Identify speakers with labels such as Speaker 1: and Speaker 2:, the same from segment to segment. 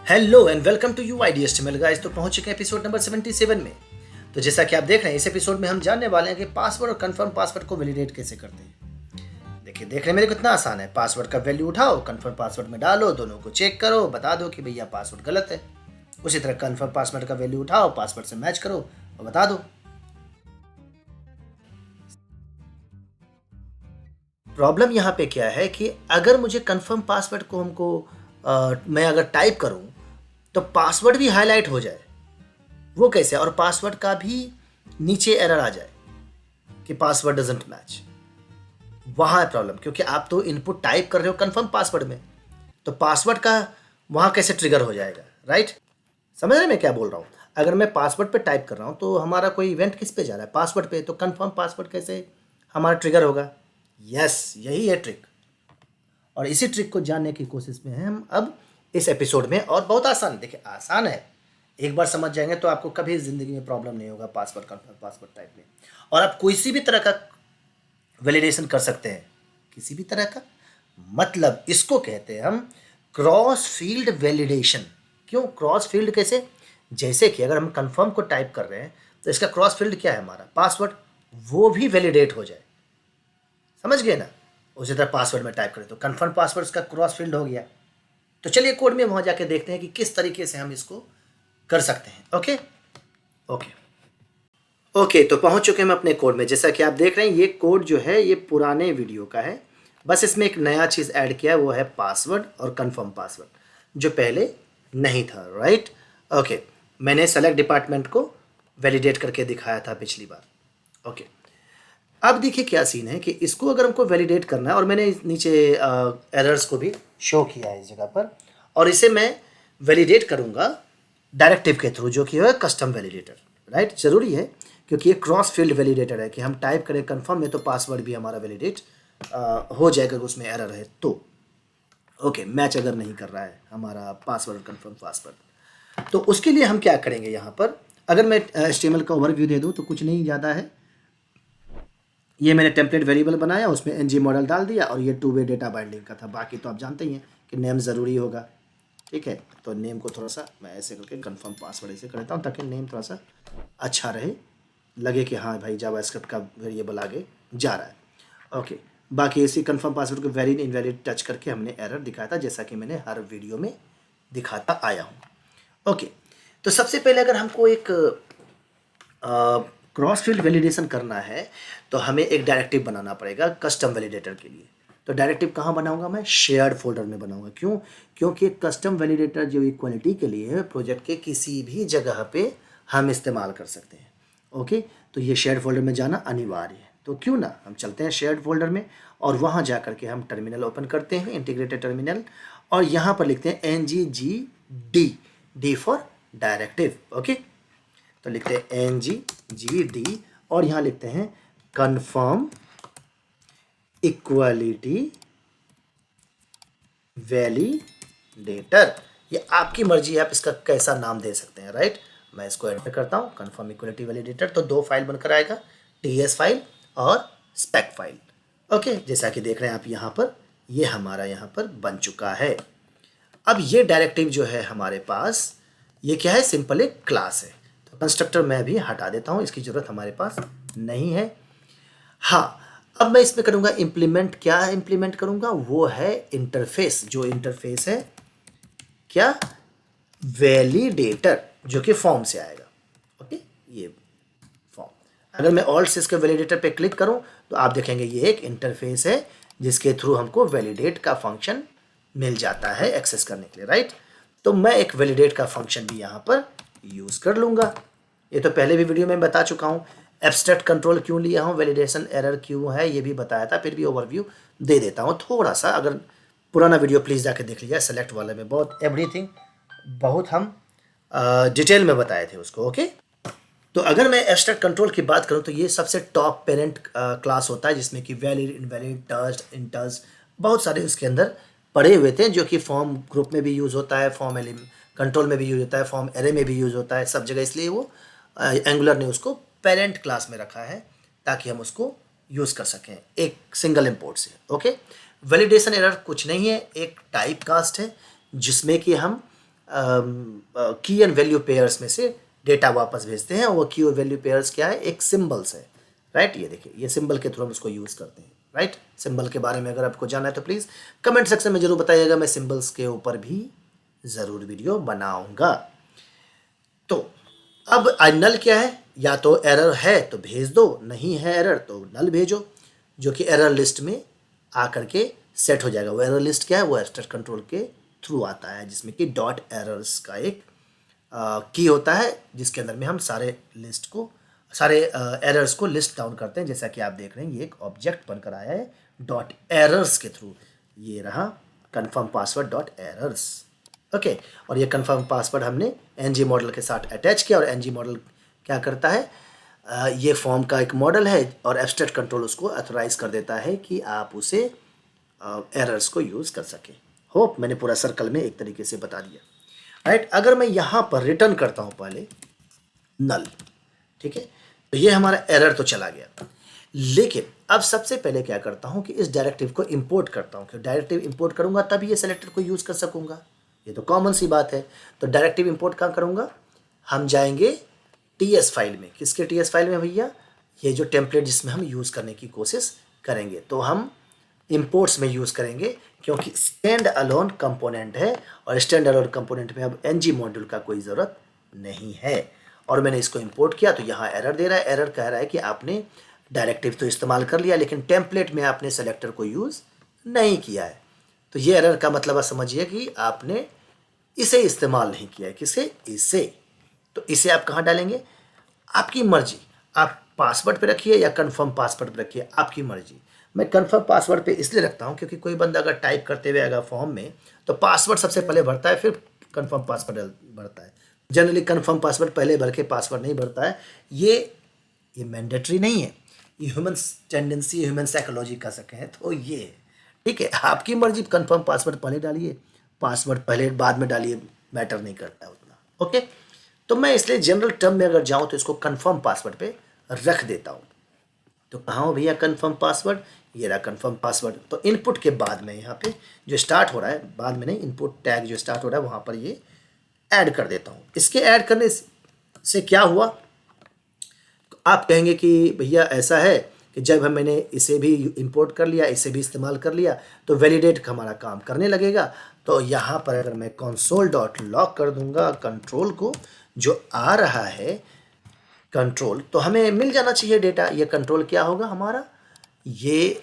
Speaker 1: Hello and welcome to you I HTML guys. तो पहुंच चुके हैं एपिसोड नंबर 77 में। तो जैसा कि आप देख रहे हैं, इस एपिसोड में हम जानने वाले हैं कि पासवर्ड और कंफर्म पासवर्ड को वैलिडेट कैसे करते हैं। देखिए, देखने में कितना आसान है। पासवर्ड का वैल्यू उठाओ, कंफर्म पासवर्ड में डालो, दोनों को चेक करो, बता दो कि भैया पासवर्ड गलत है। उसी तरह कंफर्म पासवर्ड का वैल्यू उठाओ, पासवर्ड से मैच करो और बता दो। प्रॉब्लम यहाँ पे क्या है कि अगर मुझे कंफर्म पासवर्ड को मैं अगर टाइप करूँ तो पासवर्ड भी हाईलाइट हो जाए, वो कैसे? और पासवर्ड का भी नीचे एरर आ जाए कि पासवर्ड डजंट मैच। वहाँ है प्रॉब्लम, क्योंकि आप तो इनपुट टाइप कर रहे हो कंफर्म पासवर्ड में, तो पासवर्ड का वहाँ कैसे ट्रिगर हो जाएगा, राइट? समझ रहे हैं मैं क्या बोल रहा हूँ? अगर मैं पासवर्ड पे टाइप कर रहा हूँ तो हमारा कोई इवेंट किस पे जा रहा है? पासवर्ड पे। तो कंफर्म पासवर्ड कैसे हमारा ट्रिगर होगा? यस, यही है ट्रिक। और इसी ट्रिक को जानने की कोशिश में हैं हम अब इस एपिसोड में। और बहुत आसान, देखिए आसान है, एक बार समझ जाएंगे तो आपको कभी ज़िंदगी में प्रॉब्लम नहीं होगा पासवर्ड कंफर्म पासवर्ड टाइप में। और आप किसी भी तरह का वैलिडेशन कर सकते हैं, किसी भी तरह का। मतलब इसको कहते हैं हम क्रॉस फील्ड वैलिडेशन। क्यों क्रॉस फील्ड? कैसे? जैसे कि अगर हम कंफर्म को टाइप कर रहे हैं तो इसका क्रॉस फील्ड क्या है? हमारा पासवर्ड, वो भी वैलिडेट हो जाए। समझ गए ना? उसी तरह पासवर्ड में टाइप करें तो कंफर्म पासवर्ड का क्रॉस फील्ड हो गया। तो चलिए कोड में वहाँ जाके देखते हैं कि किस तरीके से हम इसको कर सकते हैं। ओके ओके ओके तो पहुँच चुके हैं हम अपने कोड में। जैसा कि आप देख रहे हैं, ये कोड जो है ये पुराने वीडियो का है, बस इसमें एक नया चीज़ ऐड किया है, वो है पासवर्ड और कंफर्म पासवर्ड, जो पहले नहीं था, राइट? ओके, मैंने सेलेक्ट डिपार्टमेंट को वैलिडेट करके दिखाया था पिछली बार। ओके, अब देखिए क्या सीन है कि इसको अगर हमको वैलिडेट करना है, और मैंने नीचे एरर्स को भी शो किया है इस जगह पर, और इसे मैं वैलिडेट करूँगा डायरेक्टिव के थ्रू, जो कि है कस्टम वैलिडेटर, राइट? ज़रूरी है क्योंकि ये क्रॉस फील्ड वैलिडेटर है कि हम टाइप करें कंफर्म में तो पासवर्ड भी हमारा वैलिडेट हो जाएगा अगर उसमें एरर है तो। ओके, मैच अगर नहीं कर रहा है हमारा पासवर्ड कंफर्म पासवर्ड, तो उसके लिए हम क्या करेंगे यहाँ पर? अगर मैं HTML का ओवरव्यू दे दूँ तो कुछ नहीं ज़्यादा है। ये मैंने टेम्पलेट वेरिएबल बनाया, उसमें ng मॉडल डाल दिया, और ये 2 वे डेटा बाइंडिंग का था। बाकी तो आप जानते ही हैं कि नेम ज़रूरी होगा, ठीक है? तो नेम को थोड़ा सा मैं ऐसे करके कंफर्म पासवर्ड ऐसे कर देता हूँ ताकि नेम थोड़ा सा अच्छा रहे, लगे कि हाँ भाई जावास्क्रिप्ट का वेरिएबल आगे जा रहा है। ओके, बाकी इसी कंफर्म पासवर्ड को वैलिड इनवैलिड टच करके हमने एरर दिखाया था, जैसा कि मैंने हर वीडियो में दिखाता आया हूँ। ओके, तो सबसे पहले अगर हमको एक क्रॉस फील्ड वैलिडेशन करना है तो हमें एक डायरेक्टिव बनाना पड़ेगा कस्टम वैलिडेटर के लिए। तो डायरेक्टिव कहाँ बनाऊंगा मैं? शेयर्ड फोल्डर में बनाऊंगा। क्यों? क्योंकि कस्टम वैलिडेटर जो इक्वालिटी के लिए है, प्रोजेक्ट के किसी भी जगह पे हम इस्तेमाल कर सकते हैं। ओके, तो ये शेयर्ड फोल्डर में जाना अनिवार्य है। तो क्यों ना हम चलते हैं शेयर्ड फोल्डर में, और वहाँ जा करके हम टर्मिनल ओपन करते हैं, इंटीग्रेटेड टर्मिनल, और यहाँ पर लिखते हैं NGGD, D for directive. Okay, तो लिखते हैं NGGD, और यहाँ लिखते हैं कन्फर्म इक्वालिटी वैलिडेटर। ये आपकी मर्जी है, आप इसका कैसा नाम दे सकते हैं, राइट? मैं इसको एंटर करता हूँ, कन्फर्म इक्वालिटी वैलिडेटर। तो 2 फाइल बनकर आएगा, TS फाइल और स्पेक फाइल। ओके, जैसा कि देख रहे हैं आप यहाँ पर, ये हमारा यहाँ पर बन चुका है। अब ये डायरेक्टिव जो है हमारे पास, ये क्या है? सिंपल एक क्लास है। तो कंस्ट्रक्टर मैं भी हटा देता हूँ, इसकी ज़रूरत हमारे पास नहीं है। हाँ, अब मैं इसमें करूँगा इम्प्लीमेंट। क्या इम्प्लीमेंट करूँगा? वो है इंटरफेस। जो इंटरफेस है क्या? वैलिडेटर, जो कि फॉर्म से आएगा। ओके, ये फॉर्म। अगर मैं ऑल्ट से इसके वैलिडेटर पे क्लिक करूँ तो आप देखेंगे ये एक इंटरफेस है जिसके थ्रू हमको वैलिडेट का फंक्शन मिल जाता है एक्सेस करने के लिए, राइट? तो मैं एक वैलिडेट का फंक्शन भी यहाँ पर यूज़ कर लूँगा। ये तो पहले भी वीडियो में बता चुका हूँ। एब्स्ट्रैक्ट कंट्रोल क्यों लिया हूँ, वैलिडेशन एरर क्यों है, ये भी बताया था, फिर भी ओवरव्यू दे देता हूँ थोड़ा सा। अगर पुराना वीडियो प्लीज़ जाके देख लीजिए, सेलेक्ट वाले में बहुत एवरीथिंग बहुत हम डिटेल में बताए थे उसको। ओके, तो अगर मैं एब्स्ट्रैक्ट कंट्रोल की बात करूँ तो ये सबसे टॉप पेरेंट क्लास होता है, जिसमें कि वैलिड, इनवैलिड, टच्ड, इंटच, बहुत सारे उसके अंदर पड़े हुए थे, जो कि फॉर्म ग्रुप में भी यूज़ होता है, फॉर्म कंट्रोल में भी यूज़ होता है, फॉर्म एरे में भी यूज़ होता है, सब जगह। इसलिए वो एंगुलर ने उसको पेरेंट क्लास में रखा है ताकि हम उसको यूज़ कर सकें एक सिंगल इंपोर्ट से। ओके, वैलिडेशन एरर कुछ नहीं है, एक टाइप कास्ट है जिसमें कि हम की एंड वैल्यू पेयर्स में से डेटा वापस भेजते हैं। और वो की और वैल्यू पेयर्स क्या है, एक सिंबल्स है, राइट। ये देखिए, ये सिंबल के थ्रू हम उसको यूज़ करते हैं, राइट। सिंबल के बारे में अगर आपको जानना है तो प्लीज़ कमेंट सेक्शन में जरूर बताइएगा, मैं सिंबल्स के ऊपर भी ज़रूर वीडियो बनाऊंगा। तो अब नल क्या है, या तो एरर है तो भेज दो, नहीं है एरर तो नल भेजो, जो कि एरर लिस्ट में आकर के सेट हो जाएगा। वो एरर लिस्ट क्या है, वो एब्स्ट्रैक्ट कंट्रोल के थ्रू आता है, जिसमें कि डॉट एरर्स का एक की होता है, जिसके अंदर में हम सारे एरर्स को लिस्ट डाउन करते हैं। जैसा कि आप देख रहे हैं, ये एक ऑब्जेक्ट बनकर आया है डॉट एरर्स के थ्रू। ये रहा confirm password dot errors, okay. और ये कन्फर्म पासवर्ड हमने एनजी मॉडल के साथ अटैच किया, और एनजी मॉडल क्या करता है, ये फॉर्म का एक मॉडल है, और एब्स्ट्रैक्ट कंट्रोल उसको अथोराइज कर देता है कि आप उसे एरर्स को यूज़ कर सके। होप मैंने पूरा सर्कल में एक तरीके से बता दिया, राइट। अगर मैं यहाँ पर रिटर्न करता हूँ पहले नल, ठीक है, तो ये हमारा एरर तो चला गया। लेकिन अब सबसे पहले क्या करता हूँ कि इस डायरेक्टिव को इंपोर्ट करता हूँ, क्योंकि डायरेक्टिव इंपोर्ट करूँगा तभी ये सेलेक्टर को यूज़ कर सकूँगा, ये तो कॉमन सी बात है। तो डायरेक्टिव इंपोर्ट कहाँ करूँगा, हम जाएंगे टीएस फाइल में। किसके टीएस फाइल में भैया, ये जो टेम्पलेट जिसमें हम यूज़ करने की कोशिश करेंगे, तो हम इंपोर्ट्स में यूज़ करेंगे, क्योंकि स्टैंड अलोन कंपोनेंट है, और स्टैंड अलोन कंपोनेंट में अब एनजी मॉड्यूल का कोई ज़रूरत नहीं है। और मैंने इसको इंपोर्ट किया तो यहाँ एरर दे रहा है, एरर कह रहा है कि आपने डायरेक्टिव तो इस्तेमाल कर लिया, लेकिन टेम्पलेट में आपने सेलेक्टर को यूज़ नहीं किया है। तो ये एरर का मतलब आप समझिए कि आपने इसे इस्तेमाल नहीं किया है। किसे, इसे। तो इसे आप कहाँ डालेंगे, आपकी मर्जी, आप पासवर्ड पे रखिए या कंफर्म पासवर्ड पे रखिए, आपकी मर्जी। मैं कंफर्म पासवर्ड पे इसलिए रखता हूँ क्योंकि कोई बंदा अगर टाइप करते हुए आएगा फॉर्म में, तो पासवर्ड सबसे पहले भरता है, फिर कंफर्म पासवर्ड भरता है। जनरली कंफर्म पासवर्ड पहले भर के पासवर्ड नहीं भरता है। ये मैंडेटरी नहीं है, ये ह्यूमन टेंडेंसी, ह्यूमन साइकोलॉजी का सके हैं, तो ये है, ठीक है। आपकी मर्जी, कंफर्म पासवर्ड पहले डालिए, पासवर्ड पहले बाद में डालिए, मैटर नहीं करता है उतना, ओके। तो मैं इसलिए जनरल टर्म में अगर जाऊँ तो इसको कंफर्म पासवर्ड पे रख देता हूँ। तो कहाँ हो भैया कंफर्म पासवर्ड, ये रहा कंफर्म पासवर्ड। तो इनपुट के बाद में यहाँ पे जो स्टार्ट हो रहा है, बाद में नहीं, इनपुट टैग जो स्टार्ट हो रहा है वहाँ पर ये ऐड कर देता हूँ। इसके ऐड करने से क्या हुआ, तो आप कहेंगे कि भैया ऐसा है कि जब मैंने इसे भी इंपोर्ट कर लिया, इसे भी इस्तेमाल कर लिया, तो वैलिडेट हमारा काम करने लगेगा। तो यहाँ पर अगर मैं console.log कर दूंगा कंट्रोल को, जो आ रहा है कंट्रोल, तो हमें मिल जाना चाहिए डेटा। ये कंट्रोल क्या होगा हमारा, ये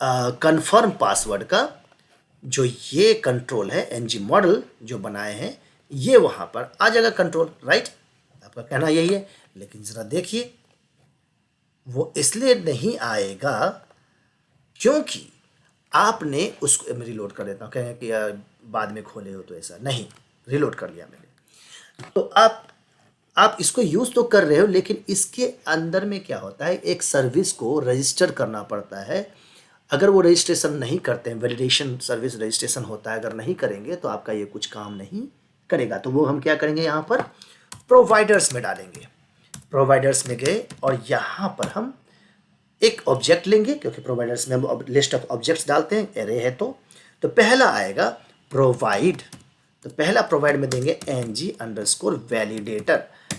Speaker 1: कंफर्म पासवर्ड का जो ये कंट्रोल है, एनजी मॉडल जो बनाए हैं, ये वहाँ पर आ जाएगा कंट्रोल, राइट। आपका कहना यही है, लेकिन ज़रा देखिए, वो इसलिए नहीं आएगा क्योंकि आपने उसको, मैं रिलोड कर देता हूँ, कहें कि यार बाद में खोले हो, तो ऐसा नहीं, रिलोड कर लिया मैंने। तो आप इसको यूज़ तो कर रहे हो, लेकिन इसके अंदर में क्या होता है, एक सर्विस को रजिस्टर करना पड़ता है। अगर वो रजिस्ट्रेशन नहीं करते हैं, वैलिडेशन सर्विस रजिस्ट्रेशन होता है, अगर नहीं करेंगे तो आपका ये कुछ काम नहीं करेगा। तो वो हम क्या करेंगे, यहाँ पर प्रोवाइडर्स में डालेंगे। प्रोवाइडर्स में गए और यहाँ पर हम एक ऑब्जेक्ट लेंगे, क्योंकि प्रोवाइडर्स में हम लिस्ट ऑफ ऑब्जेक्ट्स डालते हैं, एरे है तो पहला आएगा प्रोवाइड। तो पहला प्रोवाइड में देंगे ng_validator।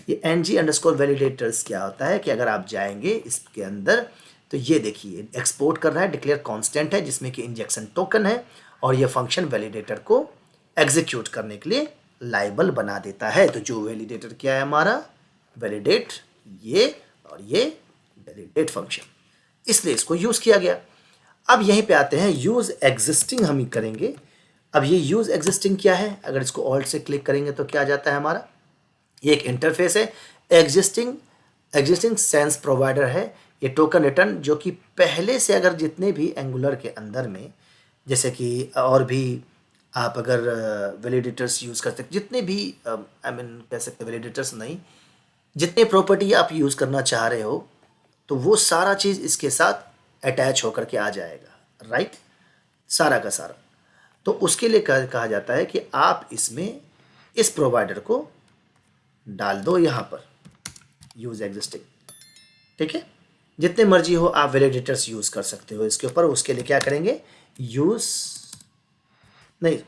Speaker 1: ये ng_validators क्या होता है कि अगर आप जाएंगे इसके अंदर, तो ये देखिए एक्सपोर्ट कर रहा है, डिक्लेयर कांस्टेंट है, जिसमें कि इंजेक्शन टोकन है, और ये फंक्शन वैलिडेटर को एग्जीक्यूट करने के लिए लाइबल बना देता है। तो जो वैलिडेटर क्या है हमारा, वैलिडेट ये, और ये वैलिडेट फंक्शन, इसलिए इसको यूज़ किया गया। अब यहीं पे आते हैं, यूज़ एग्जिस्टिंग हम ही करेंगे। अब ये यूज़ एग्जिस्टिंग क्या है, अगर इसको ऑल्ट से क्लिक करेंगे तो क्या जाता है हमारा, ये एक इंटरफेस है। एग्जिस्टिंग सेंस प्रोवाइडर है, ये टोकन रिटर्न, जो कि पहले से अगर जितने भी एंगुलर के अंदर में, जैसे कि और भी आप अगर वैलिडेटर्स यूज़ कर सकते, जितने भी कह सकते वैलिडेटर्स नहीं, जितने प्रॉपर्टी आप यूज़ करना चाह रहे हो, तो वो सारा चीज़ इसके साथ अटैच होकर के आ जाएगा, राइट, सारा का सारा। तो उसके लिए कहा जाता है कि आप इसमें इस प्रोवाइडर को डाल दो यहाँ पर, यूज़ एग्जिस्टिंग, ठीक है। जितने मर्जी हो आप वैलिडेटर्स यूज़ कर सकते हो इसके ऊपर। उसके लिए क्या करेंगे, यूज़ नहीं,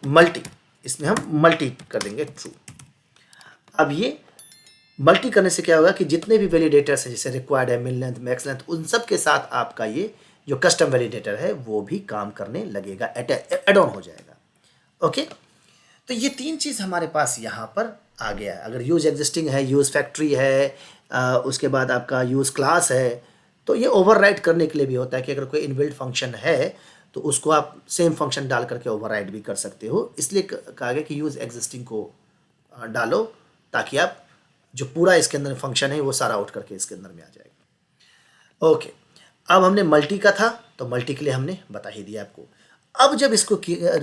Speaker 1: इसमें हम मल्टी कर देंगे ट्रू। अब ये मल्टी करने से क्या होगा कि जितने भी वैलिडेटर्स हैं जैसे रिक्वायर्ड है, मिन लेंथ, मैक्स लेंथ, उन सब के साथ आपका ये जो कस्टम वैलिडेटर है वो भी काम करने लगेगा, एड ऑन हो जाएगा। ओके, तो ये तीन चीज़ हमारे पास यहाँ पर आ गया है। अगर यूज एग्जिस्टिंग है, यूज फैक्ट्री है, उसके बाद आपका यूज क्लास है, तो ये ओवरराइड करने के लिए भी होता है कि अगर कोई इनबिल्ट फंक्शन है तो उसको आप सेम फंक्शन डाल करके ओवरराइड भी कर सकते हो। इसलिए कहा गया कि यूज एग्जिस्टिंग को डालो ताकि आप जो पूरा इसके अंदर फंक्शन है वो सारा आउट करके इसके अंदर में आ जाएगा। ओके, अब हमने मल्टी का था तो मल्टी के लिए हमने बता ही दिया आपको। अब जब इसको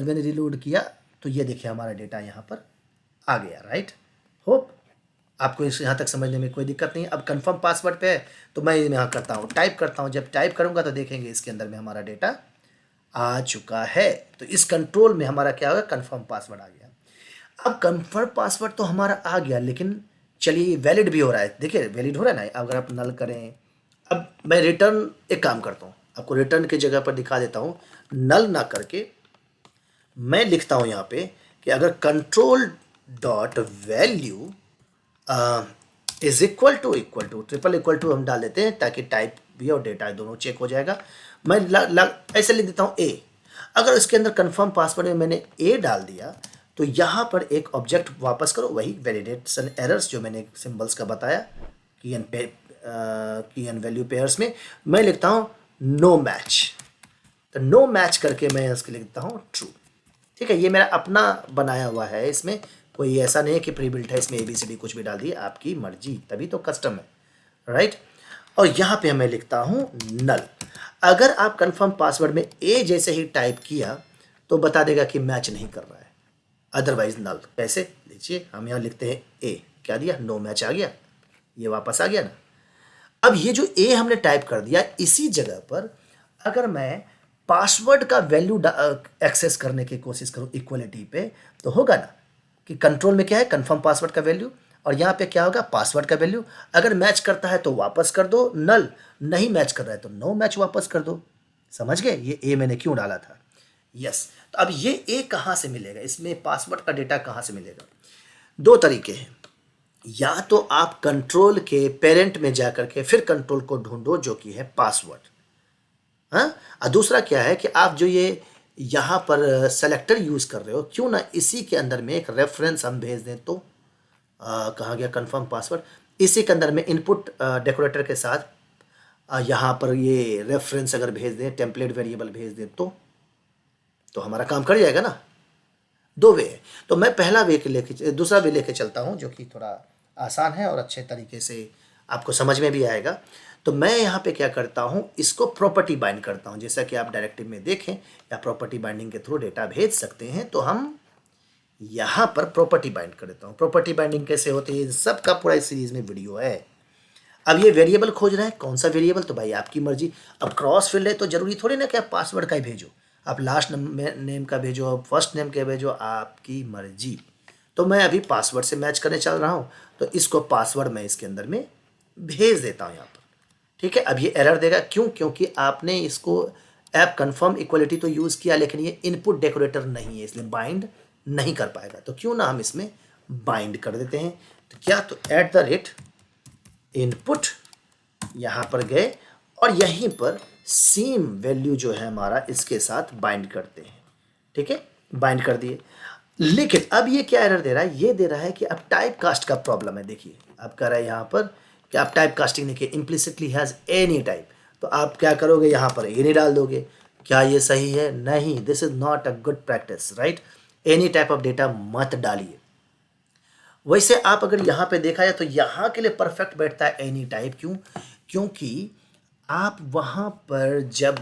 Speaker 1: मैंने रिलोड किया तो ये देखिए हमारा डेटा यहाँ पर आ गया, राइट। होप आपको इस यहाँ तक समझने में कोई दिक्कत नहीं है। अब कंफर्म पासवर्ड पे है तो मैं यहाँ करता हूँ, टाइप करता हूँ। जब टाइप करूँगा तो देखेंगे इसके अंदर में हमारा डेटा आ चुका है। तो इस कंट्रोल में हमारा क्या होगा, कंफर्म पासवर्ड आ गया। अब कंफर्म पासवर्ड तो हमारा आ गया, लेकिन चलिए वैलिड भी हो रहा है। देखिए वैलिड हो रहा है ना। अगर आप नल करें, अब मैं रिटर्न एक काम करता हूँ, आपको रिटर्न की जगह पर दिखा देता हूँ। नल ना करके मैं लिखता हूँ यहाँ पे कि अगर control dot value is equal to triple equal to हम डाल देते हैं ताकि टाइप भी और डेटा दोनों चेक हो जाएगा। मैं ऐसे लिख देता हूँ ए। अगर इसके अंदर कंफर्म पासवर्ड में मैंने ए डाल दिया तो यहाँ पर एक ऑब्जेक्ट वापस करो, वही वैलिडेशन एरर्स जो मैंने सिंबल्स का बताया की एन वैल्यू पेयर्स में मैं लिखता हूँ नो मैच। तो नो मैच करके मैं इसके लिखता हूँ ट्रू। ठीक है, ये मेरा अपना बनाया हुआ है, इसमें कोई ऐसा नहीं है कि प्री बिल्ट है, इसमें ABCD कुछ भी डाल दिए, आपकी मर्जी, तभी तो कस्टम है, राइट। और यहाँ पे मैं लिखता हूँ नल। अगर आप कंफर्म पासवर्ड में ए जैसे ही टाइप किया तो बता देगा कि मैच नहीं कर रहा है, अदरवाइज नल। कैसे, लीजिए हम यहाँ लिखते हैं ए, क्या दिया, नो मैच आ गया, ये वापस आ गया ना। अब ये जो ए हमने टाइप कर दिया, इसी जगह पर अगर मैं पासवर्ड का वैल्यू एक्सेस करने की कोशिश करूं इक्वलिटी पे, तो होगा ना कि कंट्रोल में क्या है, कंफर्म पासवर्ड का वैल्यू, और यहाँ पे क्या होगा, पासवर्ड का वैल्यू। अगर मैच करता है तो वापस कर दो नल, नहीं मैच कर रहा है तो नो मैच वापस कर दो। समझ गए ये ए मैंने क्यों डाला था। यस, तो अब ये ए कहाँ से मिलेगा, इसमें पासवर्ड का डेटा कहाँ से मिलेगा। दो तरीके हैं, या तो आप कंट्रोल के पेरेंट में जाकर के फिर कंट्रोल को ढूंढो जो कि है पासवर्ड। हाँ, और दूसरा क्या है कि आप जो ये यहाँ पर सेलेक्टर यूज़ कर रहे हो, क्यों ना इसी के अंदर में एक रेफरेंस हम भेज दें। तो कहाँ गया कंफर्म पासवर्ड, इसी के अंदर में इनपुट डेकोरेटर के साथ यहाँ पर ये रेफरेंस अगर भेज दें, टेम्पलेट वेरिएबल भेज दें, तो हमारा काम कर जाएगा ना। दो वे है, तो मैं पहला वे लेके दूसरा वे लेके चलता हूँ जो कि थोड़ा आसान है और अच्छे तरीके से आपको समझ में भी आएगा। तो मैं यहाँ पे क्या करता हूँ, इसको प्रॉपर्टी बाइंड करता हूँ, जैसा कि आप डायरेक्टिव में देखें, या प्रॉपर्टी बाइंडिंग के थ्रू डेटा भेज सकते हैं। तो हम यहाँ पर प्रॉपर्टी बाइंड कर देता हूँ। प्रॉपर्टी बाइंडिंग कैसे होती है, सब का पूरा इस सीरीज में वीडियो है। अब ये वेरिएबल खोज रहे हैं, कौन सा वेरिएबल, तो भाई आपकी मर्जी। अब क्रॉस फील्ड है तो जरूरी थोड़ी ना कि आप पासवर्ड का ही भेजो, आप लास्ट नेम का भेजो, फर्स्ट नेम का भेजो, आपकी मर्जी। तो मैं अभी पासवर्ड से मैच करने चल रहा हूँ, तो इसको पासवर्ड मैं इसके अंदर में भेज देता हूँ यहाँ पर। ठीक है, अब ये एरर देगा, क्यों, क्योंकि आपने इसको ऐप कंफर्म इक्वलिटी तो यूज़ किया, लेकिन ये इनपुट डेकोरेटर नहीं है, इसलिए बाइंड नहीं कर पाएगा। तो क्यों ना हम इसमें बाइंड कर देते हैं। तो क्या, तो @ इनपुट यहाँ पर गए और यहीं पर सेम वैल्यू जो है हमारा इसके साथ बाइंड करते हैं। ठीक है, बाइंड कर दिए, लेकिन अब ये क्या एरर दे रहा है, ये दे रहा है कि अब टाइप कास्ट का प्रॉब्लम है। देखिए अब कह रहा है यहाँ पर कि आप टाइप कास्टिंग नहीं किए, इम्प्लिसिटली हैज़ एनी टाइप। तो आप क्या करोगे, यहाँ पर ये नहीं डाल दोगे। क्या ये सही है, नहीं, this is not a good practice, right. Any type of data मत डालिए। वैसे आप अगर यहाँ पे देखा जाए तो यहाँ के लिए परफेक्ट बैठता है एनी टाइप। क्यों, क्योंकि आप वहाँ पर जब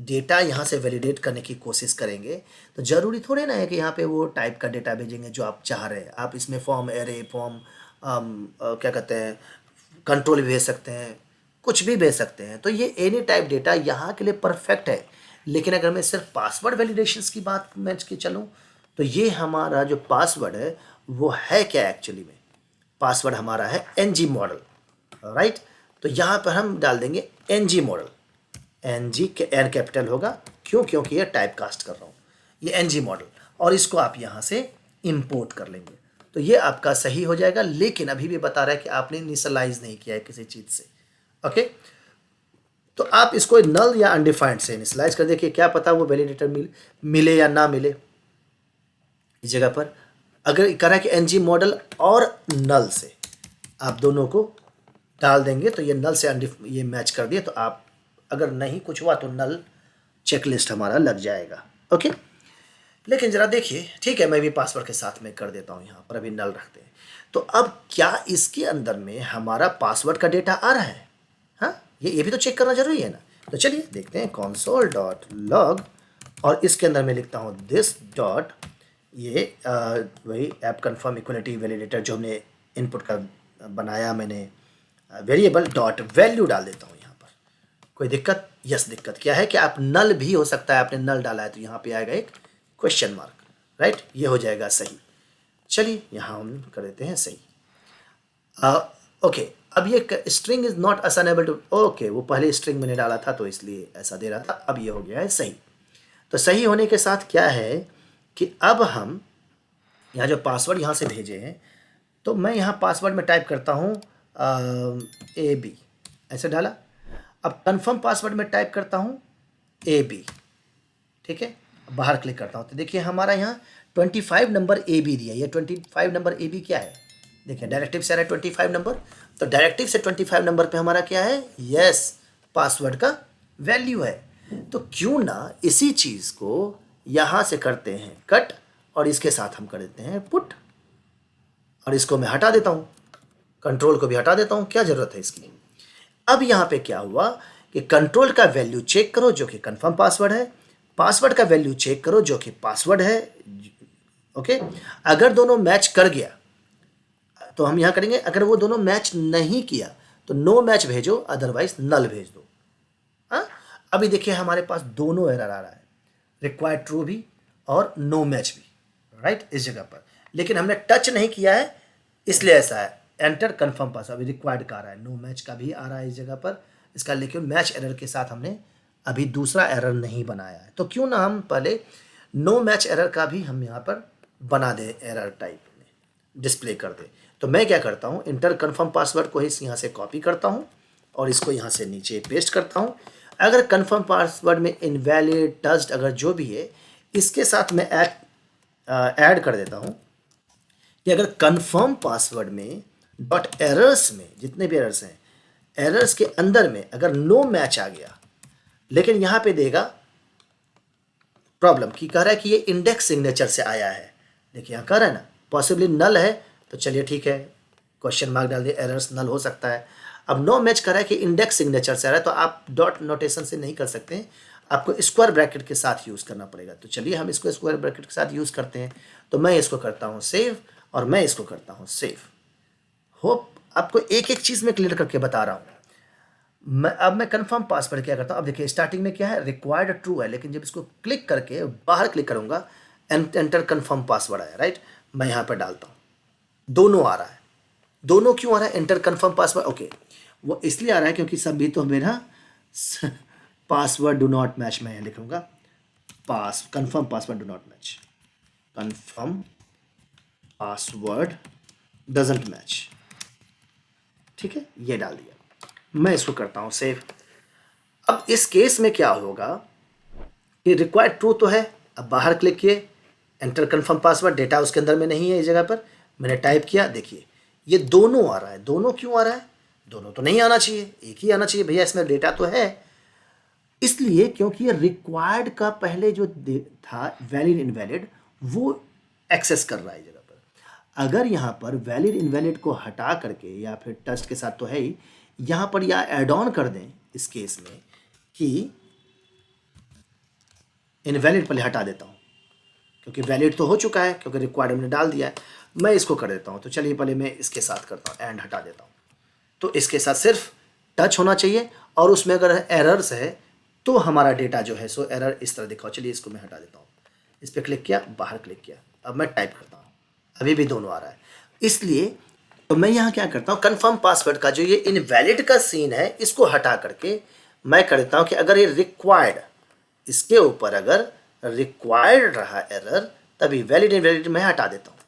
Speaker 1: डेटा यहाँ से वैलिडेट करने की कोशिश करेंगे तो ज़रूरी थोड़े ना है कि यहाँ पे वो टाइप का डेटा भेजेंगे जो आप चाह रहे हैं। आप इसमें फॉर्म, एरे, फॉर्म, क्या कहते हैं, कंट्रोल भेज सकते हैं, कुछ भी भेज सकते हैं। तो ये एनी टाइप डेटा यहाँ के लिए परफेक्ट है। लेकिन अगर मैं सिर्फ पासवर्ड वैलिडेशंस की बात मैं के चलूँ तो ये हमारा जो पासवर्ड है वो है क्या, एक्चुअली में पासवर्ड हमारा है NG मॉडल, राइट। तो यहाँ पर हम डाल देंगे NG मॉडल, NG के N कैपिटल होगा, क्यों, क्योंकि ये टाइप कास्ट कर रहा हूँ, ये NG मॉडल। और इसको आप यहाँ से इंपोर्ट कर लेंगे, तो ये आपका सही हो जाएगा। लेकिन अभी भी बता रहा है कि आपने इनिशियलाइज नहीं किया है किसी चीज़ से। ओके, तो आप इसको नल या अनडिफाइंड से इनिशियलाइज कर देखिए, क्या पता वो वैलिडेटर मिले या ना मिले। इस जगह पर अगर कह रहा है कि एनजी मॉडल और नल से आप दोनों को डाल देंगे तो ये नल से ये मैच कर दिए, तो आप अगर नहीं कुछ हुआ तो नल चेकलिस्ट हमारा लग जाएगा। ओके, लेकिन ज़रा देखिए, ठीक है मैं भी पासवर्ड के साथ में कर देता हूँ, यहाँ पर अभी नल रखते हैं। तो अब क्या इसके अंदर में हमारा पासवर्ड का डेटा आ रहा है? हाँ, ये भी तो चेक करना जरूरी है ना। तो चलिए देखते हैं, console.log और इसके अंदर मैं लिखता हूँ this डॉट ये वही ऐप कन्फर्म इक्वलिटी वैलिडेटर जो हमने इनपुट का बनाया मैंने वेरिएबल डॉट वैल्यू डाल देता हूँ यहाँ पर। कोई दिक्कत? यस, दिक्कत क्या है कि आप नल भी हो सकता है, आपने नल डाला है तो यहाँ पे आएगा एक क्वेश्चन मार्क, राइट, ये हो जाएगा सही। चलिए यहाँ हम कर देते हैं सही। ओके, अब ये string is not assignable to, okay वो पहले स्ट्रिंग मैंने डाला था तो इसलिए ऐसा दे रहा था, अब ये हो गया है सही। तो सही होने के साथ क्या है कि अब हम यहाँ जो पासवर्ड यहाँ से भेजे हैं, तो मैं यहाँ पासवर्ड में टाइप करता हूँ AB, ऐसे डाला। अब कन्फर्म पासवर्ड में टाइप करता हूँ AB, ठीक है, बाहर क्लिक करता हूँ तो देखिए हमारा यहाँ 25 नंबर AB दिया। ये 25 नंबर AB क्या है? देखिए डायरेक्टिव से आ रहा है 25 नंबर, तो डायरेक्टिव से 25 नंबर पे हमारा क्या है? यस, पासवर्ड का वैल्यू है। तो क्यों ना इसी चीज़ को यहाँ से करते हैं कट और इसके साथ हम कर देते हैं पुट, और इसको मैं हटा देता हूँ, कंट्रोल को भी हटा देता हूँ, क्या ज़रूरत है इसकी। अब यहाँ पे क्या हुआ कि कंट्रोल का वैल्यू चेक करो जो कि कंफर्म पासवर्ड है, पासवर्ड का वैल्यू चेक करो जो कि पासवर्ड है। ओके, अगर दोनों मैच कर गया तो हम यहाँ करेंगे, अगर वो दोनों मैच नहीं किया तो नो मैच भेजो, अदरवाइज नल भेज दो। हाँ, अभी देखिए हमारे पास दोनों एरर आ रहा है, रिक्वायर्ड ट्रू भी और नो मैच भी, राइट, इस जगह पर। लेकिन हमने टच नहीं किया है इसलिए ऐसा है। एंटर कंफर्म पासवर्ड, अभी रिक्वायर्ड का आ रहा है, नो मैच का भी आ रहा है इस जगह पर इसका, लेकिन मैच एरर के साथ हमने अभी दूसरा एरर नहीं बनाया है। तो क्यों ना हम पहले नो मैच एरर का भी हम यहाँ पर बना दें, एरर टाइप में डिस्प्ले कर दें। तो मैं क्या करता हूँ, इंटर कन्फर्म पासवर्ड को ही यहाँ से कॉपी करता हूँ और इसको यहाँ से नीचे पेस्ट करता हूँ। अगर कन्फर्म पासवर्ड में इनवैलिड टच्ड अगर जो भी है, इसके साथ मैं ऐड कर देता हूँ कि अगर कन्फर्म पासवर्ड में डॉट एरर्स में जितने भी एरर्स हैं, एरर्स के अंदर में अगर नो मैच आ गया, लेकिन यहाँ पे देगा प्रॉब्लम की, कह रहा है कि ये इंडेक्स सिग्नेचर से आया है। देखिए यहाँ कह रहा है ना पॉसिबली नल है, तो चलिए ठीक है, क्वेश्चन मार्क डाल दिए, एरर्स नल हो सकता है। अब नो मैच कर रहा है कि इंडेक्स सिग्नेचर से आ रहा है, तो आप डॉट नोटेशन से नहीं कर सकते हैं, आपको स्क्वायर ब्रैकेट के साथ यूज़ करना पड़ेगा। तो चलिए हम इसको स्क्वायर ब्रैकेट के साथ यूज़ करते हैं। तो मैं इसको करता हूँ सेव और मैं इसको करता हूँ सेव। होप आपको एक एक चीज़ में क्लियर करके बता रहा हूँ। अब मैं कंफर्म पासवर्ड क्या करता हूँ, अब देखिए स्टार्टिंग में क्या है, रिक्वायर्ड ट्रू है, लेकिन जब इसको क्लिक करके बाहर क्लिक करूँगा एंटर कंफर्म पासवर्ड आया, राइट, मैं यहाँ पर डालता हूँ, दोनों आ रहा है। दोनों क्यों आ रहा है? एंटर कंफर्म पासवर्ड, ओके, वो इसलिए आ रहा है क्योंकि सभी तो मेरा पासवर्ड डू नॉट मैच, मैं यहाँ लिखूँगा confirm password do not match, confirm password doesn't match, ठीक है, ये डाल दिया। मैं इसको करता हूँ सेव। अब इस केस में क्या होगा कि रिक्वायर्ड ट्रू तो है, अब बाहर क्लिक किए, एंटर कंफर्म पासवर्ड, डेटा उसके अंदर में नहीं है, इस जगह पर मैंने टाइप किया, देखिए ये दोनों आ रहा है। दोनों क्यों आ रहा है? दोनों तो नहीं आना चाहिए, एक ही आना चाहिए भैया, इसमें डेटा तो है। इसलिए क्योंकि ये रिक्वायर्ड का पहले जो था वैलिड इनवैलिड, वो एक्सेस कर रहा है जगह पर। अगर यहाँ पर वैलिड इनवैलिड को हटा करके, या फिर टेस्ट के साथ तो है ही, यहाँ पर या एड ऑन कर दें इस केस में कि इनवैलिड पहले हटा देता हूँ, क्योंकि वैलिड तो हो चुका है, क्योंकि रिक्वायर्ड हमने डाल दिया है। मैं इसको कर देता हूँ, तो चलिए पहले मैं इसके साथ करता हूँ, एंड हटा देता हूँ। तो इसके साथ सिर्फ टच होना चाहिए, और उसमें अगर एरर्स है तो हमारा डेटा जो है सो एरर इस तरह दिखाओ। चलिए इसको मैं हटा देता हूँ, इस पर क्लिक किया, बाहर क्लिक किया, अब मैं टाइप करता हूँ, अभी भी दोनों आ रहा है। इसलिए तो मैं यहाँ क्या करता हूँ, कंफर्म पासवर्ड का जो ये इनवैलिड का सीन है, इसको हटा करके मैं कर देता हूँ कि अगर ये रिक्वायर्ड, इसके ऊपर अगर रिक्वायर्ड रहा एरर, तभी वैलिड इनवैलिड मैं हटा देता हूँ,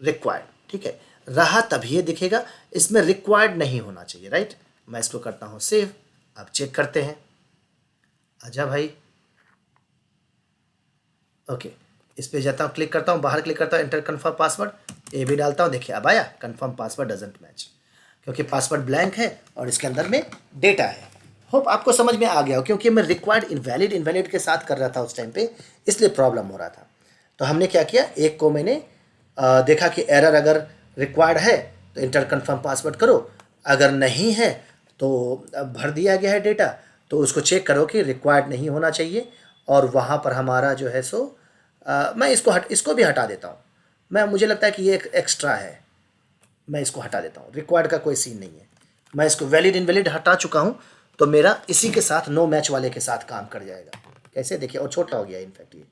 Speaker 1: रिक्वायर्ड, ठीक है, रहा तभी ये दिखेगा, इसमें रिक्वायर्ड नहीं होना चाहिए, राइट। मैं इसको करता हूँ सेव। अब चेक करते हैं, आजा भाई, ओके, इस पे जाता हूँ, क्लिक करता हूँ, बाहर क्लिक करता हूँ, एंटर कन्फर्म पासवर्ड, ये भी डालता हूँ, देखिए अब आया कन्फर्म पासवर्ड डजंट मैच, क्योंकि पासवर्ड ब्लैंक है और इसके अंदर में डेटा है। होप आपको समझ में आ गया हो, क्योंकि मैं रिक्वायर्ड इनवैलिड के साथ कर रहा था उस टाइम पे, इसलिए प्रॉब्लम हो रहा था। तो हमने क्या किया, एक को मैंने देखा कि एरर अगर रिक्वायर्ड है तो इंटर कन्फर्म पासवर्ड करो, अगर नहीं है तो भर दिया गया है डेटा, तो उसको चेक करो कि रिक्वायर्ड नहीं होना चाहिए, और वहाँ पर हमारा जो है सो मैं इसको भी हटा देता हूँ। मुझे लगता है कि ये एक एक्स्ट्रा है, मैं इसको हटा देता हूँ, रिक्वायर्ड का कोई सीन नहीं है। मैं इसको वैलिड इनवैलिड हटा चुका हूँ, तो मेरा इसी के साथ नो मैच वाले के साथ काम कर जाएगा। कैसे देखिए, और छोटा हो गया इनफैक्ट, ये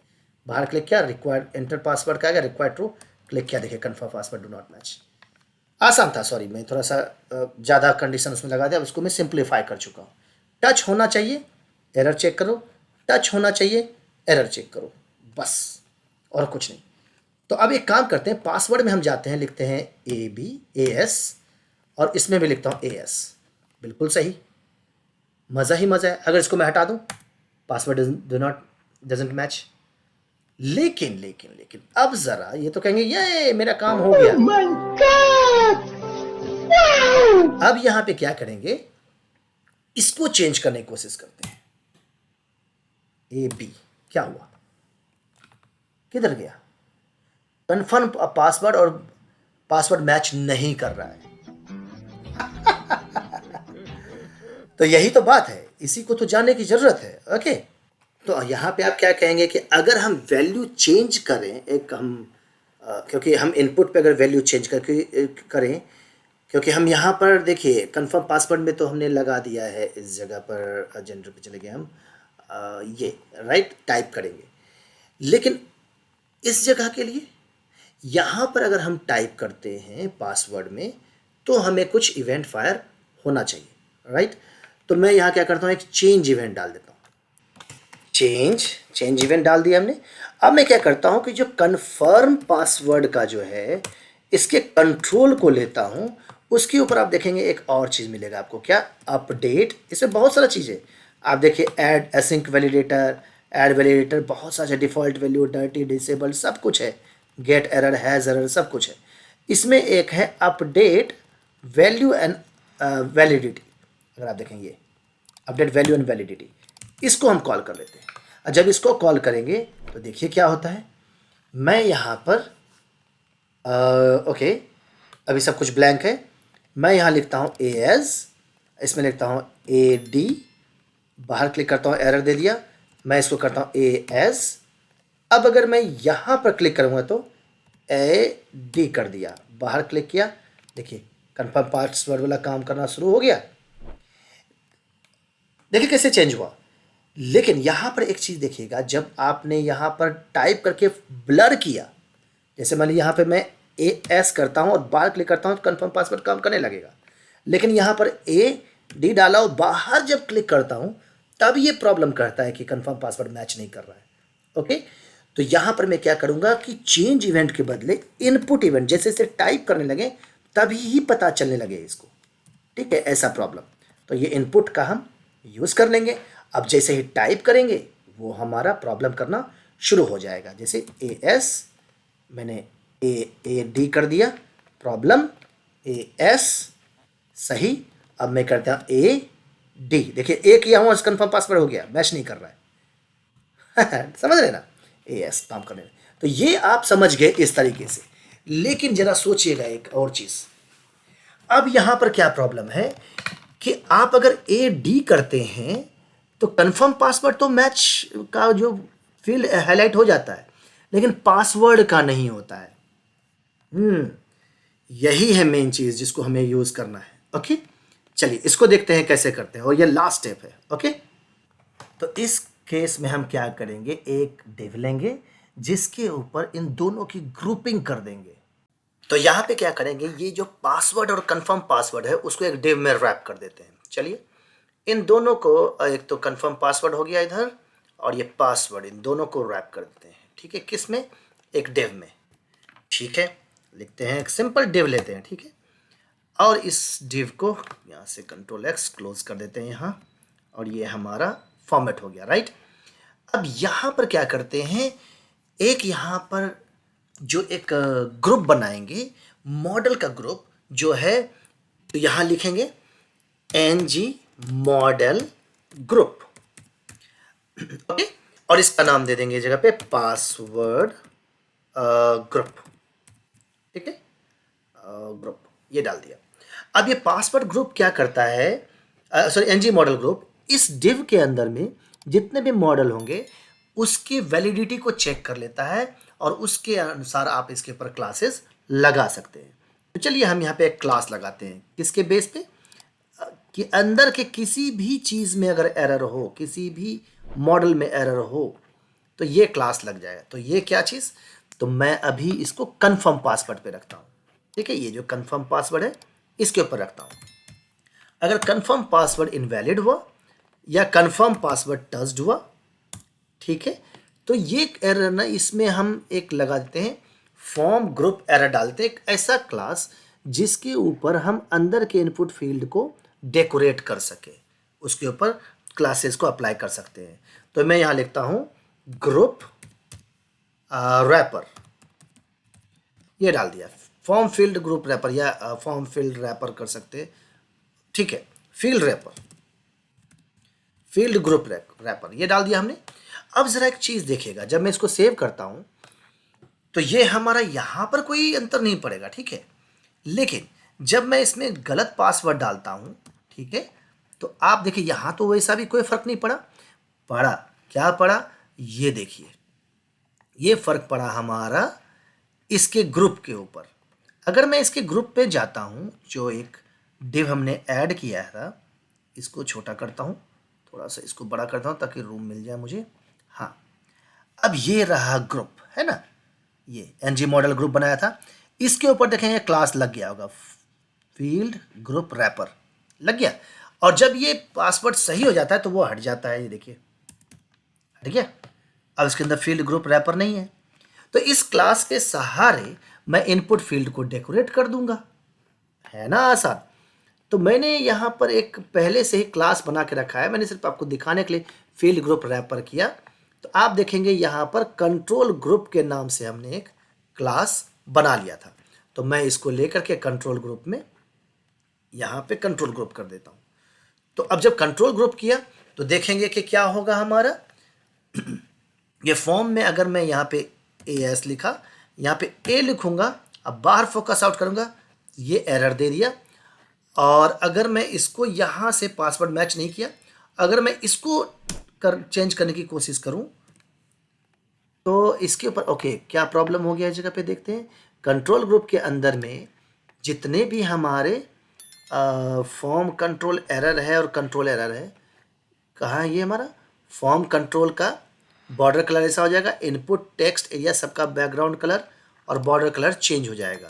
Speaker 1: बाहर क्लिक किया, रिक्वायर्ड एंटर पासवर्ड का आएगा, रिक्वायर्ड ट्रू, क्लिक किया, देखिए confirm password do not match. आसान था, सॉरी मैं थोड़ा सा ज़्यादा कंडीशन उसमें लगा दिया, उसको मैं सिंप्लीफाई कर चुका हूँ। टच होना चाहिए, एरर चेक करो, टच होना चाहिए, एरर चेक करो, बस, और कुछ नहीं। तो अब एक काम करते हैं, पासवर्ड में हम जाते हैं, लिखते हैं ABAS, और इसमें भी लिखता हूँ AS, बिल्कुल सही, मज़ा ही मज़ा है। अगर इसको मैं हटा दूँ, पासवर्ड डजंट मैच, लेकिन लेकिन लेकिन अब ज़रा ये तो कहेंगे ये मेरा काम हो गया। Oh my God! Wow! अब यहाँ पे क्या करेंगे, इसको चेंज करने की कोशिश करते हैं। AB क्या हुआ, किधर गया, कन्फर्म पासवर्ड, और पासवर्ड मैच नहीं कर रहा है। तो यही तो बात है, इसी को तो जानने की जरूरत है। ओके, तो यहाँ पे आप क्या कहेंगे कि अगर हम वैल्यू चेंज करें, क्योंकि हम इनपुट पे अगर वैल्यू चेंज करें, क्योंकि हम यहाँ पर देखिए कंफर्म पासवर्ड में तो हमने लगा दिया है, इस जगह पर जनरल पे चले गए हम, ये राइट टाइप करेंगे, लेकिन इस जगह के लिए यहाँ पर अगर हम टाइप करते हैं पासवर्ड में, तो हमें कुछ इवेंट फायर होना चाहिए, राइट। तो मैं यहाँ क्या करता हूँ, एक चेंज इवेंट डाल देता हूँ, चेंज इवेंट डाल दिया हमने। अब मैं क्या करता हूँ कि जो कन्फर्म पासवर्ड का जो है, इसके कंट्रोल को लेता हूँ, उसके ऊपर आप देखेंगे एक और चीज़ मिलेगा आपको, क्या, अपडेट। इसमें बहुत सारा चीज़ें आप देखिए, add async validator, add validator, बहुत सारे डिफ़ॉल्ट वैल्यू, डर्टी, डिसेबल, सब कुछ है, गेट एरर, हैज़ एरर, सब कुछ है। इसमें एक है अपडेट वैल्यू एंड वैलिडिटी, अगर आप देखेंगे अपडेट वैल्यू एंड वैलिडिटी, इसको हम कॉल कर लेते हैं। और जब इसको कॉल करेंगे तो देखिए क्या होता है, मैं यहाँ पर ओके, अभी सब कुछ ब्लैंक है, मैं यहाँ लिखता हूँ AS, इसमें लिखता हूँ AD, बाहर क्लिक करता हूँ, एरर दे दिया, मैं इसको करता हूँ AS। अब अगर मैं यहाँ पर क्लिक करूँगा तो AD कर दिया, बाहर क्लिक किया, देखिए कन्फर्म पासवर्ड वाला काम करना शुरू हो गया, देखिए कैसे चेंज हुआ। लेकिन यहाँ पर एक चीज़ देखिएगा, जब आपने यहाँ पर टाइप करके ब्लर किया, जैसे मान लीजिए यहाँ पे मैं AS करता हूँ और बाहर क्लिक करता हूँ तो कन्फर्म पासवर्ड काम करने लगेगा, लेकिन यहाँ पर AD डाला और बाहर जब क्लिक करता हूँ तब ये प्रॉब्लम करता है कि कन्फर्म पासवर्ड मैच नहीं कर रहा है। ओके, तो यहाँ पर मैं क्या करूँगा कि चेंज इवेंट के बदले इनपुट इवेंट, जैसे जैसे टाइप करने लगे तभी ही पता चलने लगे इसको, ठीक है, ऐसा प्रॉब्लम। तो ये इनपुट का हम यूज़ कर लेंगे। अब जैसे ही टाइप करेंगे वो हमारा प्रॉब्लम करना शुरू हो जाएगा, जैसे AS मैंने AD कर दिया, प्रॉब्लम AS सही। अब मैं करता हूँ AD, देखिए A किया हूँ, कन्फर्म पासवर्ड हो गया, मैच नहीं कर रहा है समझ रहे ना, AS काम करने में। तो ये आप समझ गए इस तरीके से, लेकिन जरा सोचिएगा एक और चीज़, अब यहाँ पर क्या प्रॉब्लम है कि आप अगर AD करते हैं तो कन्फर्म पासवर्ड तो मैच का जो फील्ड हाईलाइट हो जाता है, लेकिन पासवर्ड का नहीं होता है। यही है मेन चीज़ जिसको हमें यूज़ करना है। ओके, चलिए इसको देखते हैं कैसे करते हैं, और ये लास्ट स्टेप है। ओके, तो इस केस में हम क्या करेंगे, एक डिव लेंगे जिसके ऊपर इन दोनों की ग्रुपिंग कर देंगे। तो यहाँ पे क्या करेंगे, ये जो पासवर्ड और कंफर्म पासवर्ड है उसको एक डिव में रैप कर देते हैं। चलिए इन दोनों को, एक तो कंफर्म पासवर्ड हो गया इधर और ये पासवर्ड, इन दोनों को रैप कर देते हैं। ठीक है, किस में, एक डिव में, ठीक है। लिखते हैं, एक सिंपल डिव लेते हैं, ठीक है। और इस डिव को यहाँ से कंट्रोल एक्स क्लोज कर देते हैं यहाँ, और ये हमारा फॉर्मेट हो गया, राइट। अब यहाँ पर क्या करते हैं, एक यहाँ पर जो एक ग्रुप बनाएंगे, मॉडल का ग्रुप जो है, तो यहाँ लिखेंगे ng मॉडल ग्रुप, ओके। और इसका नाम दे देंगे जगह पे पासवर्ड ग्रुप, ठीक है, ग्रुप ये डाल दिया। अब ये पासवर्ड ग्रुप क्या करता है, सॉरी ng मॉडल ग्रुप, इस डिव के अंदर में जितने भी मॉडल होंगे उसकी वैलिडिटी को चेक कर लेता है और उसके अनुसार आप इसके ऊपर क्लासेस लगा सकते हैं। तो चलिए हम यहाँ पे एक क्लास लगाते हैं, किसके बेस पे, कि अंदर के किसी भी चीज़ में अगर एरर हो, किसी भी मॉडल में एरर हो, तो ये क्लास लग जाएगा। तो ये क्या चीज़, तो मैं अभी इसको कन्फर्म पासवर्ड पे रखता हूँ, ठीक है। ये जो कन्फर्म पासवर्ड है इसके ऊपर रखता हूँ। अगर कन्फर्म पासवर्ड इनवैलिड हुआ या कन्फर्म पासवर्ड टच्ड हुआ, ठीक है, तो ये एरर ना, इसमें हम एक लगा देते हैं फॉर्म ग्रुप एरर, डालते हैं एक ऐसा क्लास जिसके ऊपर हम अंदर के इनपुट फील्ड को डेकोरेट कर सके, उसके ऊपर क्लासेस को अप्लाई कर सकते हैं। तो मैं यहाँ लिखता हूँ ग्रुप रैपर, ये डाल दिया, फॉर्म फील्ड ग्रुप रैपर या फॉर्म फील्ड रैपर कर सकते हैं, ठीक है, field wrapper, field group wrapper ये डाल दिया हमने। अब जरा एक चीज देखिएगा, जब मैं इसको सेव करता हूं तो ये हमारा यहां पर कोई अंतर नहीं पड़ेगा, ठीक है। लेकिन जब मैं इसमें गलत पासवर्ड डालता हूं, ठीक है, तो आप देखिए यहां तो वैसा भी कोई फर्क नहीं पड़ा। पड़ा, क्या पड़ा, ये देखिए, ये फर्क पड़ा हमारा इसके ग्रुप के ऊपर। अगर मैं इसके ग्रुप पे जाता हूं, जो एक डिव हमने ऐड किया था, इसको छोटा करता हूं, थोड़ा सा इसको बड़ा करता हूं ताकि रूम मिल जाए मुझे। हाँ, अब ये रहा ग्रुप, है ना, ये ng मॉडल ग्रुप बनाया था, इसके ऊपर देखेंगे क्लास लग गया होगा, फील्ड ग्रुप रैपर लग गया। और जब ये पासवर्ड सही हो जाता है तो वो हट जाता है, ये देखिए हट गया। अब इसके अंदर फील्ड ग्रुप रैपर नहीं है, तो इस क्लास के सहारे मैं इनपुट फील्ड को डेकोरेट कर दूंगा, है ना आसान। तो मैंने यहाँ पर एक पहले से ही क्लास बना के रखा है, मैंने सिर्फ आपको दिखाने के लिए फील्ड ग्रुप रैपर किया। तो आप देखेंगे यहाँ पर कंट्रोल ग्रुप के नाम से हमने एक क्लास बना लिया था। तो मैं इसको लेकर के कंट्रोल ग्रुप में यहाँ पे कंट्रोल ग्रुप कर देता हूँ। तो अब जब कंट्रोल ग्रुप किया तो देखेंगे कि क्या होगा हमारा, ये फॉर्म में अगर मैं यहाँ पे AS लिखा, यहाँ पे A लिखूंगा, अब बाहर फोकस आउट करूंगा, ये एरर दे दिया। और अगर मैं इसको यहाँ से पासवर्ड मैच नहीं किया, अगर मैं इसको चेंज करने की कोशिश करूं तो इसके ऊपर ओके क्या प्रॉब्लम हो गया इस जगह पे, देखते हैं। कंट्रोल ग्रुप के अंदर में जितने भी हमारे फॉर्म कंट्रोल एरर है और कंट्रोल एरर है, कहाँ है ये हमारा फॉर्म कंट्रोल का बॉर्डर कलर ऐसा हो जाएगा, इनपुट टेक्स्ट एरिया सबका बैकग्राउंड कलर और बॉर्डर कलर चेंज हो जाएगा।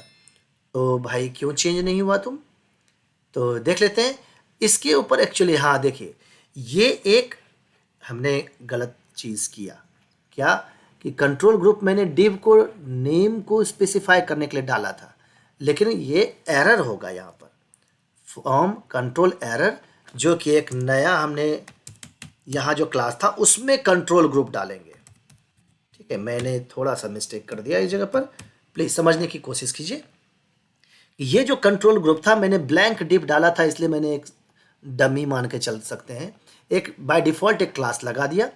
Speaker 1: तो भाई क्यों चेंज नहीं हुआ तुम, तो देख लेते हैं इसके ऊपर। एक्चुअली हाँ देखिए, ये एक हमने गलत चीज़ किया, क्या कि कंट्रोल ग्रुप मैंने डिव को नेम को स्पेसिफाई करने के लिए डाला था, लेकिन ये एरर होगा यहाँ पर फॉर्म कंट्रोल एरर, जो कि एक नया हमने यहाँ जो क्लास था उसमें कंट्रोल ग्रुप डालेंगे, ठीक है। मैंने थोड़ा सा मिस्टेक कर दिया इस जगह पर, प्लीज़ समझने की कोशिश कीजिए। ये जो कंट्रोल ग्रुप था मैंने ब्लैंक डिव डाला था, इसलिए मैंने एक डमी मान के चल सकते हैं, एक बाय डिफ़ॉल्ट एक क्लास लगा दिया।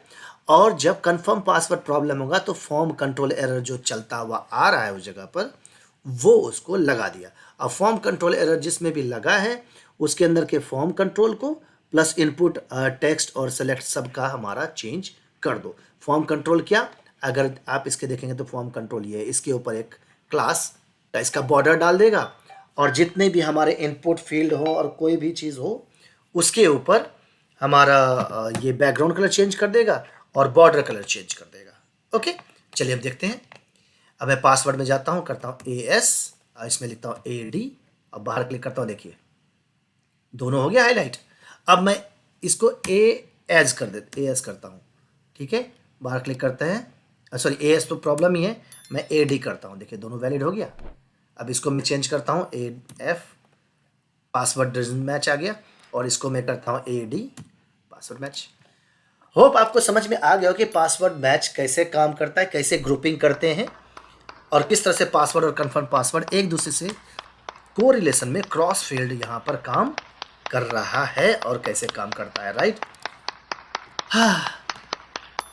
Speaker 1: और जब कंफर्म पासवर्ड प्रॉब्लम होगा तो फॉर्म कंट्रोल एरर जो चलता हुआ आ रहा है उस जगह पर वो उसको लगा दिया। अब फॉर्म कंट्रोल एरर जिसमें भी लगा है उसके अंदर के फॉर्म कंट्रोल को प्लस इनपुट टेक्स्ट और सेलेक्ट सब का हमारा चेंज कर दो। फॉर्म कंट्रोल क्या, अगर आप इसके देखेंगे तो फॉर्म कंट्रोल ये है, इसके ऊपर एक क्लास का इसका बॉर्डर डाल देगा और जितने भी हमारे इनपुट फील्ड हो और कोई भी चीज़ हो उसके ऊपर हमारा ये बैकग्राउंड कलर चेंज कर देगा और बॉर्डर कलर चेंज कर देगा। ओके, चलिए अब देखते हैं। अब मैं पासवर्ड में जाता हूँ, करता हूँ AS, इसमें लिखता हूँ AD और बाहर क्लिक करता हूँ, देखिए दोनों हो गया हाईलाइट। अब मैं इसको AS करता हूँ, ठीक है, बाहर क्लिक करते हैं, सॉरी AS तो प्रॉब्लम ही है, मैं AD करता हूँ। देखिए दोनों वैलिड हो गया। अब इसको मैं चेंज करता हूँ AF, पासवर्ड डजंट मैच आ गया, और इसको मैं करता हूँ AD, पासवर्ड मैच। होप आपको समझ में आ गया हो कि पासवर्ड मैच कैसे काम करता है, कैसे ग्रुपिंग करते हैं, और किस तरह से पासवर्ड और कन्फर्म पासवर्ड एक दूसरे से कोरिलेशन में क्रॉस फील्ड यहाँ पर काम कर रहा है और कैसे काम करता है, राइट। हाँ,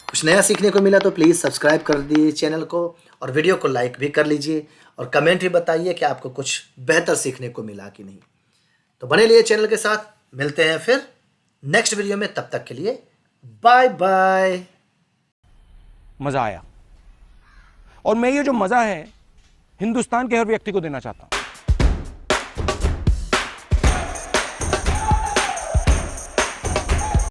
Speaker 1: कुछ नया सीखने को मिला तो प्लीज़ सब्सक्राइब कर दीजिए चैनल को, और वीडियो को लाइक भी कर लीजिए, और कमेंट भी बताइए कि आपको कुछ बेहतर सीखने को मिला कि नहीं। तो बने रहिए चैनल के साथ, मिलते हैं फिर नेक्स्ट वीडियो में, तब तक के लिए बाय बाय।
Speaker 2: मजा आया, और मैं ये जो मजा है हिंदुस्तान के हर व्यक्ति को देना चाहता हूं।